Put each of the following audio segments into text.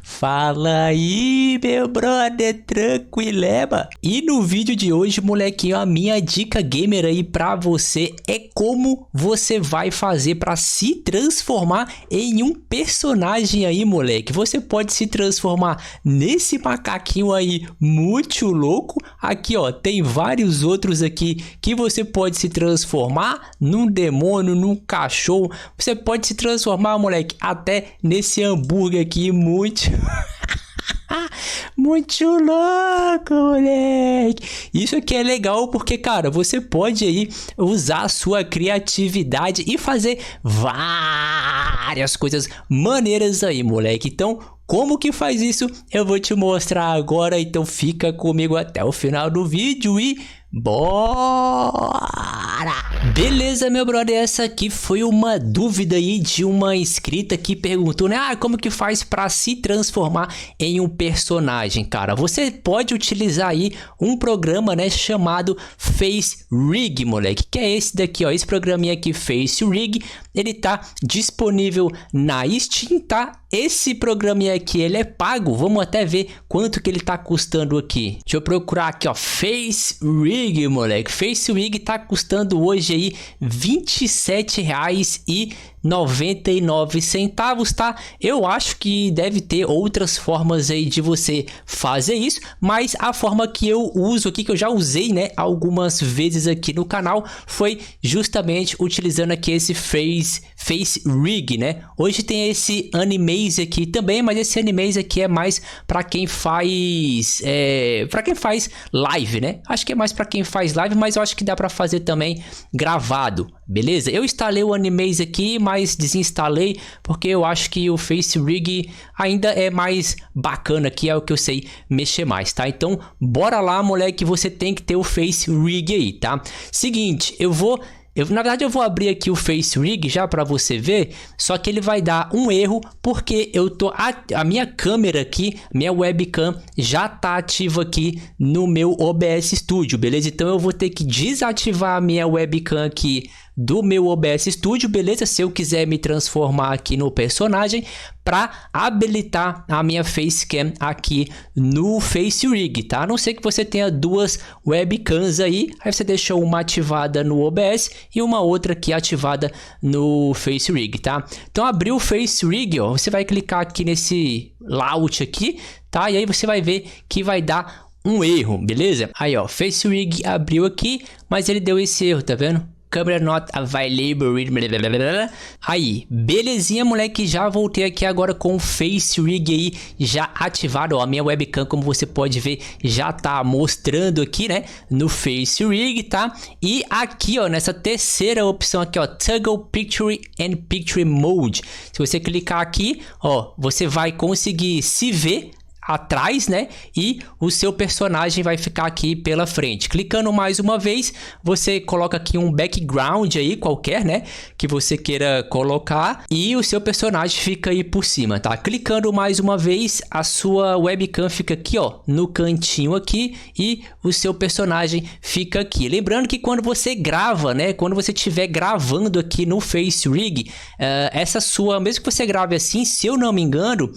Fala aí, meu brother, tranquileba? E no vídeo de hoje, molequinho, a minha dica gamer aí pra você é como você vai fazer pra se transformar em um personagem aí, moleque. Você pode se transformar nesse macaquinho aí muito louco. Aqui, ó, tem vários outros aqui que você pode se transformar num demônio, num cachorro. Você pode se transformar, moleque, até nesse hambúrguer aqui muito... muito louco, moleque. Isso aqui é legal porque, cara, você pode aí usar a sua criatividade e fazer várias coisas maneiras aí, moleque. Então, como que faz isso? Eu vou te mostrar agora, então fica comigo até o final do vídeo e bora! Beleza, meu brother, essa aqui foi uma dúvida aí de uma inscrita que perguntou, né? Ah, como que faz para se transformar em um personagem, cara? Você pode utilizar aí um programa, né, chamado Face Rig, moleque, que é esse daqui, ó, esse programinha aqui, Face Rig, ele tá disponível na Steam, tá? Esse programinha aqui, ele é pago, vamos até ver quanto que ele tá custando aqui. Deixa eu procurar aqui, ó, Face Rig, moleque. Face Rig tá custando hoje aí R$27,99, tá? Eu acho que deve ter outras formas aí de você fazer isso, mas a forma que eu uso aqui, que eu já usei, né, algumas vezes aqui no canal, foi justamente utilizando aqui esse Face Rig, né? Hoje tem esse Animaze aqui também, mas esse Animaze aqui é mais para quem faz live, né? Acho que é mais para quem faz live, mas eu acho que dá para fazer também gravado, beleza? Eu instalei o Animaze aqui, mas desinstalei porque eu acho que o Face Rig ainda é mais bacana, aqui é o que eu sei mexer mais, tá? Então, bora lá, moleque, você tem que ter o Face Rig aí, tá? Seguinte, na verdade eu vou abrir aqui o Face Rig já para você ver, só que ele vai dar um erro porque a minha câmera aqui, minha webcam já tá ativa aqui no meu OBS Studio, beleza? Então eu vou ter que desativar a minha webcam aqui do meu OBS Studio, beleza? Se eu quiser me transformar aqui no personagem, para habilitar a minha facecam aqui no Face Rig, tá? A não ser que você tenha duas webcams aí você deixa uma ativada no OBS e uma outra aqui ativada no Face Rig, tá? Então abriu o Face Rig, ó, você vai clicar aqui nesse layout aqui, tá? E aí você vai ver que vai dar um erro, beleza? Aí, ó, Face Rig abriu aqui, mas ele deu esse erro, tá vendo? Camera not available. Aí, belezinha, moleque, já voltei aqui agora com o Face Rig aí já ativado, ó, a minha webcam, como você pode ver, já tá mostrando aqui, né, no Face Rig, tá? E aqui, ó, nessa terceira opção aqui, ó, Toggle Picture and Picture Mode, se você clicar aqui, ó, você vai conseguir se ver atrás, né? E o seu personagem vai ficar aqui pela frente. Clicando mais uma vez, você coloca aqui um background aí qualquer, né? Que você queira colocar e o seu personagem fica aí por cima, tá? Clicando mais uma vez, a sua webcam fica aqui, ó, no cantinho aqui e o seu personagem fica aqui. Lembrando que quando você grava, né? Quando você estiver gravando aqui no Face Rig, mesmo que você grave assim, se eu não me engano,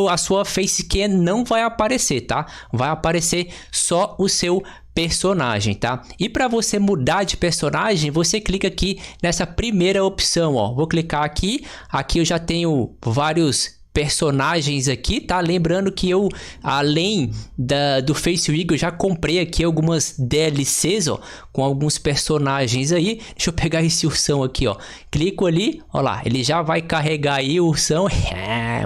a sua facecam não vai aparecer, tá? Vai aparecer só o seu personagem, tá? E para você mudar de personagem, você clica aqui nessa primeira opção, ó. Vou clicar aqui eu já tenho vários personagens aqui, tá? Lembrando que eu, além do Face Rig, eu já comprei aqui algumas DLCs, ó, com alguns personagens aí. Deixa eu pegar esse ursão aqui, ó. Clico ali, ó lá, ele já vai carregar aí o ursão.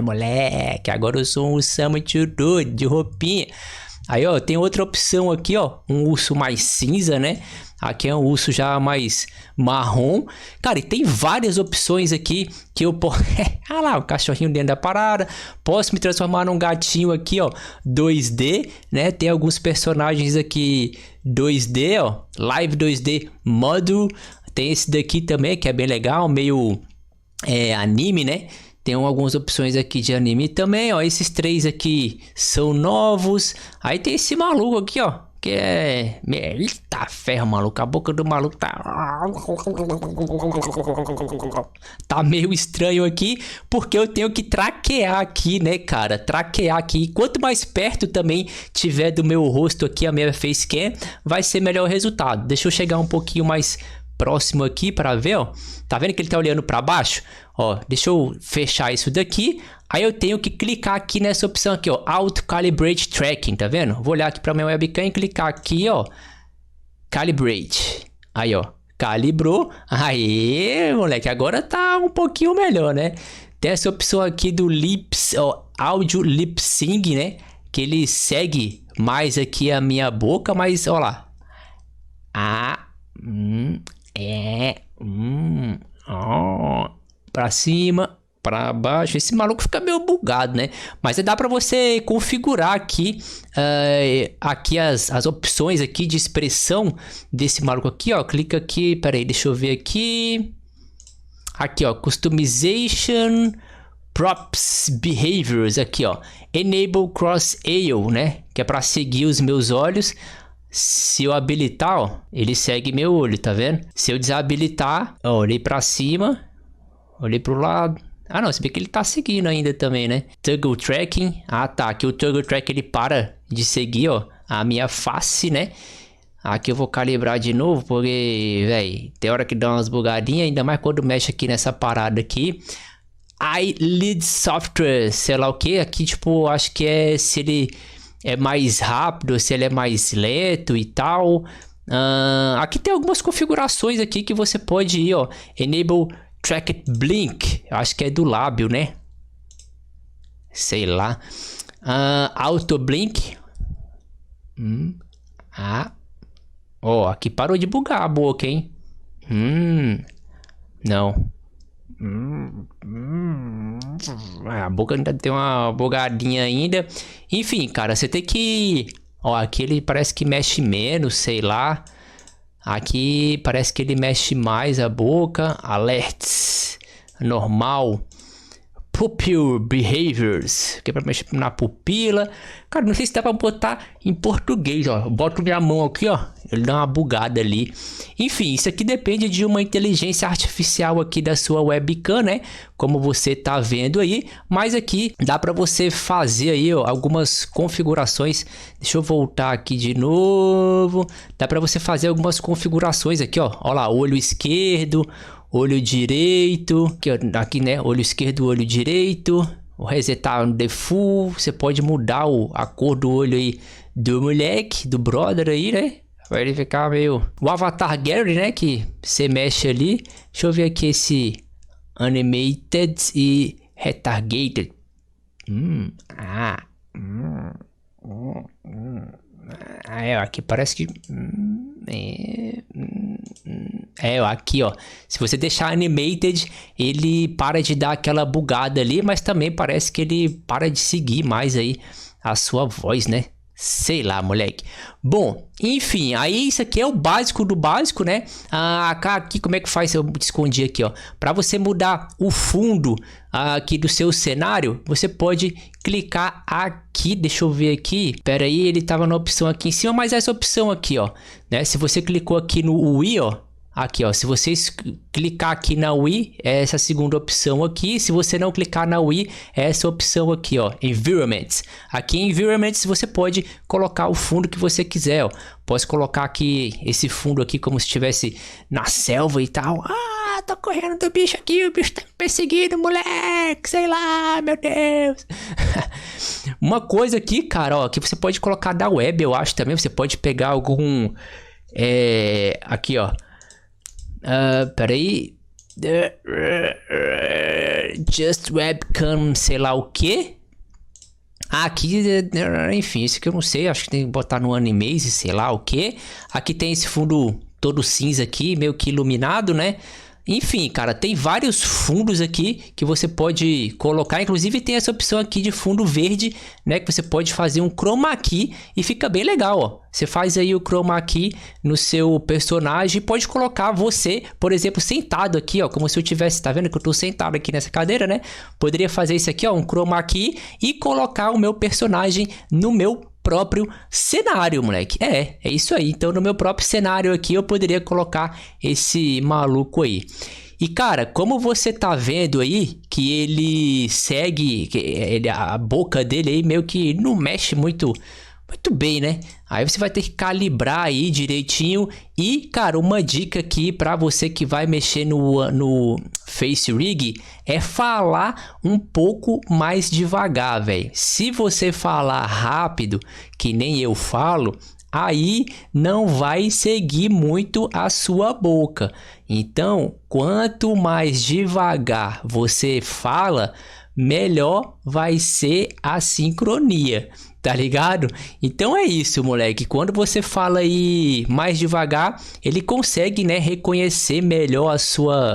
Moleque, agora eu sou um ursão muito doido, de roupinha. Aí, ó, tem outra opção aqui, ó, um urso mais cinza, né? Aqui é um urso já mais marrom. Cara, e tem várias opções aqui que eu posso... ah lá, o cachorrinho dentro da parada. Posso me transformar num gatinho aqui, ó, 2D, né? Tem alguns personagens aqui 2D, ó, Live 2D Model. Tem esse daqui também, que é bem legal, meio anime, né? Tem algumas opções aqui de anime também, ó. Esses três aqui são novos. Aí tem esse maluco aqui, ó, porque é... Eita ferro, maluco. A boca do maluco tá meio estranho aqui, porque eu tenho que traquear aqui, né, cara? Traquear aqui. Quanto mais perto também tiver do meu rosto aqui, a minha facecam, vai ser melhor o resultado. Deixa eu chegar um pouquinho mais próximo aqui para ver, ó. Tá vendo que ele tá olhando para baixo? Ó, deixa eu fechar isso daqui. Aí eu tenho que clicar aqui nessa opção aqui, ó, Auto Calibrate Tracking, tá vendo? Vou olhar aqui para minha webcam e clicar aqui, ó, Calibrate. Aí, ó, calibrou. Aí, moleque, agora tá um pouquinho melhor, né? Tem essa opção aqui do Lips, ó, Audio Lip Sync, né? Que ele segue mais aqui a minha boca, mas, ó lá. Pra cima, pra baixo. Esse maluco fica meio bugado, né? Mas dá pra você configurar aqui aqui as opções aqui de expressão desse maluco aqui, ó. Clica aqui, pera aí, deixa eu ver aqui. Aqui, ó, Customization Props Behaviors, aqui, ó. Enable Cross AO, né? Que é pra seguir os meus olhos. Se eu habilitar, ó, ele segue meu olho, tá vendo? Se eu desabilitar, ó, olhei pra cima, olhei pro lado. Ah, não, se bem que ele tá seguindo ainda também, né? Toggle Tracking. Ah, tá. Aqui o Toggle Tracking ele para de seguir, ó, a minha face, né? Aqui eu vou calibrar de novo, porque, velho, tem hora que dá umas bugadinhas, ainda mais quando mexe aqui nessa parada aqui. Eyelid Software, sei lá o que. Aqui, tipo, acho que é se ele é mais rápido, se ele é mais lento e tal. Aqui tem algumas configurações aqui que você pode ir, ó. Enable Tracked Blink. Eu acho que é do lábio, né? Sei lá. Auto Blink. Ó, aqui parou de bugar a boca, hein? Não. A boca ainda tem uma bugadinha ainda. Enfim, cara, você tem que... Ó, aqui ele parece que mexe menos, sei lá. Aqui parece que ele mexe mais a boca. Alerts. Normal. Pupil Behaviors, que é pra mexer na pupila. Cara, não sei se dá pra botar em português, ó. Eu boto minha mão aqui, ó. Ele dá uma bugada ali. Enfim, isso aqui depende de uma inteligência artificial aqui da sua webcam, né? Como você tá vendo aí. Mas aqui dá pra você fazer aí, ó, algumas configurações. Deixa eu voltar aqui de novo. Dá pra você fazer algumas configurações aqui, ó. Ó lá, olho esquerdo, olho direito, aqui, né, olho esquerdo, olho direito, o resetar no default, você pode mudar a cor do olho aí do moleque, do brother aí, né, vai ele ficar meio... O Avatar Gallery, né, que você mexe ali, deixa eu ver aqui esse Animated e Retargeted, aqui parece que... aqui, ó. Se você deixar animated, ele para de dar aquela bugada ali, mas também parece que ele para de seguir mais aí a sua voz, né? Sei lá, moleque. Bom, enfim, aí isso aqui é o básico do básico, né? Aqui, como é que faz? Eu escondi aqui, ó. Para você mudar o fundo aqui do seu cenário, você pode clicar aqui. Deixa eu ver aqui. Pera aí, ele tava na opção aqui em cima, mas essa opção aqui, ó, né? Se você clicou aqui no UI, ó, aqui, ó, se você clicar aqui na UI, é essa segunda opção aqui. Se você não clicar na UI, é essa opção aqui, ó, Environments. Aqui em Environments você pode colocar o fundo que você quiser, ó. Posso colocar aqui esse fundo aqui como se estivesse na selva e tal. Tô correndo do bicho aqui, o bicho tá me perseguindo, moleque, sei lá, meu Deus. Uma coisa aqui, cara, ó, que você pode colocar da web, eu acho também. Você pode pegar algum... aqui, ó. Peraí. Just webcam, sei lá o que. Aqui, enfim, isso que eu não sei. Acho que tem que botar no Animaze, sei lá o que. Aqui tem esse fundo todo cinza aqui, meio que iluminado, né? Enfim, cara, tem vários fundos aqui que você pode colocar. Inclusive tem essa opção aqui de fundo verde, né? Que você pode fazer um chroma key e fica bem legal, ó. Você faz aí o chroma key no seu personagem e pode colocar você, por exemplo, sentado aqui, ó. Como se eu tivesse, tá vendo que eu tô sentado aqui nessa cadeira, né? Poderia fazer isso aqui, ó, um chroma key e colocar o meu personagem no meu próprio cenário, moleque. É isso aí. Então, no meu próprio cenário aqui, eu poderia colocar esse maluco aí. E, cara, como você tá vendo aí que ele segue, a boca dele aí meio que não mexe muito bem, né? Aí você vai ter que calibrar aí direitinho. E, cara, uma dica aqui para você que vai mexer no Face Rig é falar um pouco mais devagar, velho. Se você falar rápido, que nem eu falo, aí não vai seguir muito a sua boca. Então, quanto mais devagar você fala, melhor vai ser a sincronia. Tá ligado? Então é isso, moleque. Quando você fala aí mais devagar, ele consegue, né, reconhecer melhor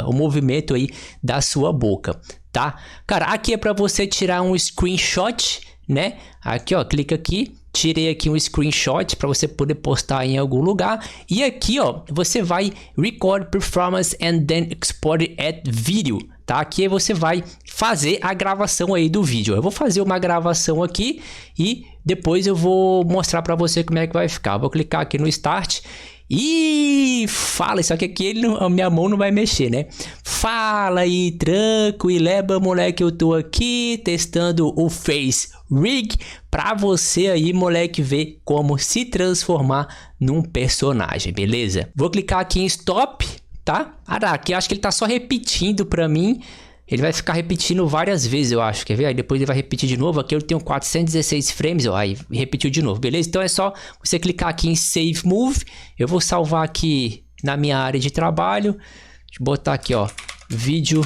o movimento aí da sua boca, tá? Cara, aqui é para você tirar um screenshot, né? Aqui, ó, clica aqui. Tirei aqui um screenshot para você poder postar em algum lugar. E aqui, ó, você vai record performance and then export it at video, tá? Aqui você vai fazer a gravação aí do vídeo. Eu vou fazer uma gravação aqui e depois eu vou mostrar para você como é que vai ficar. Eu vou clicar aqui no Start e fala, só que aqui a minha mão não vai mexer, né? Fala aí, tranquileba, moleque, eu tô aqui testando o Face Rig pra você aí, moleque, ver como se transformar num personagem, beleza? Vou clicar aqui em Stop, tá? Ah, aqui eu acho que ele tá só repetindo pra mim. Ele vai ficar repetindo várias vezes, eu acho. Quer ver? Aí depois ele vai repetir de novo. Aqui eu tenho 416 frames, ó. Aí repetiu de novo, beleza? Então é só você clicar aqui em Save Move. Eu vou salvar aqui na minha área de trabalho. Deixa eu botar aqui, ó. Vídeo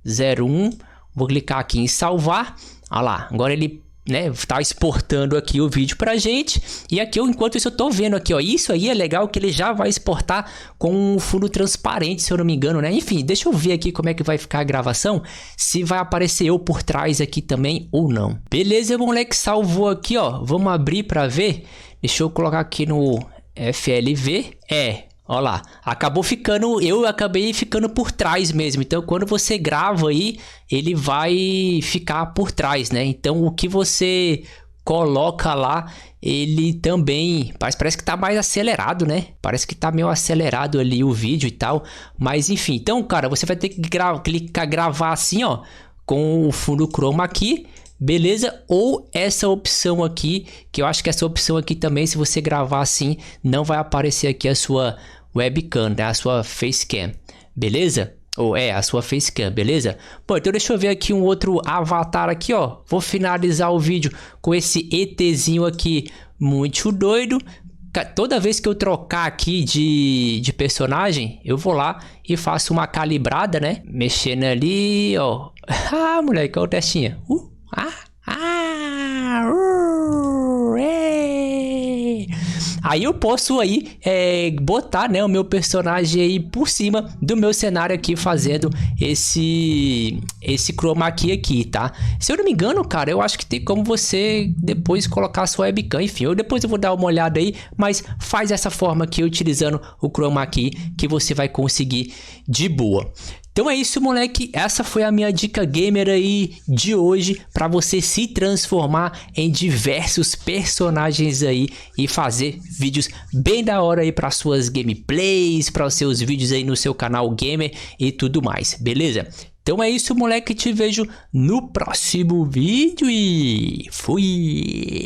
01. Vou clicar aqui em salvar. Olha lá. Agora ele, né, tá exportando aqui o vídeo pra gente. E aqui enquanto isso eu tô vendo aqui, ó, isso aí é legal que ele já vai exportar com um fundo transparente, se eu não me engano, né? Enfim, deixa eu ver aqui como é que vai ficar a gravação, se vai aparecer eu por trás aqui também ou não. Beleza, moleque, salvou aqui, ó. Vamos abrir pra ver. Deixa eu colocar aqui no FLV. Ó lá, eu acabei ficando por trás mesmo. Então, quando você grava aí, ele vai ficar por trás, né? Então, o que você coloca lá, ele também parece que tá mais acelerado, né? Parece que tá meio acelerado ali o vídeo e tal. Mas, enfim. Então, cara, você vai ter que clicar gravar assim, ó, com o fundo chroma aqui. Beleza? Ou essa opção aqui, que eu acho que essa opção aqui também, se você gravar assim, não vai aparecer aqui a sua webcam, né? A sua facecam, beleza? Ou a sua facecam, beleza? Bom, então deixa eu ver aqui um outro avatar aqui, ó. Vou finalizar o vídeo com esse ETzinho aqui, muito doido. Toda vez que eu trocar aqui de personagem, eu vou lá e faço uma calibrada, né? Mexendo ali, ó. Ah, moleque, olha o testinha. Aí eu posso aí botar, né, o meu personagem aí por cima do meu cenário aqui, fazendo esse chroma key aqui, tá? Se eu não me engano, cara, eu acho que tem como você depois colocar a sua webcam. Enfim, depois eu vou dar uma olhada aí, mas faz dessa forma aqui, utilizando o chroma key, que você vai conseguir de boa. Então é isso, moleque, essa foi a minha dica gamer aí de hoje para você se transformar em diversos personagens aí e fazer vídeos bem da hora aí para suas gameplays, para os seus vídeos aí no seu canal gamer e tudo mais, beleza? Então é isso, moleque, te vejo no próximo vídeo e fui!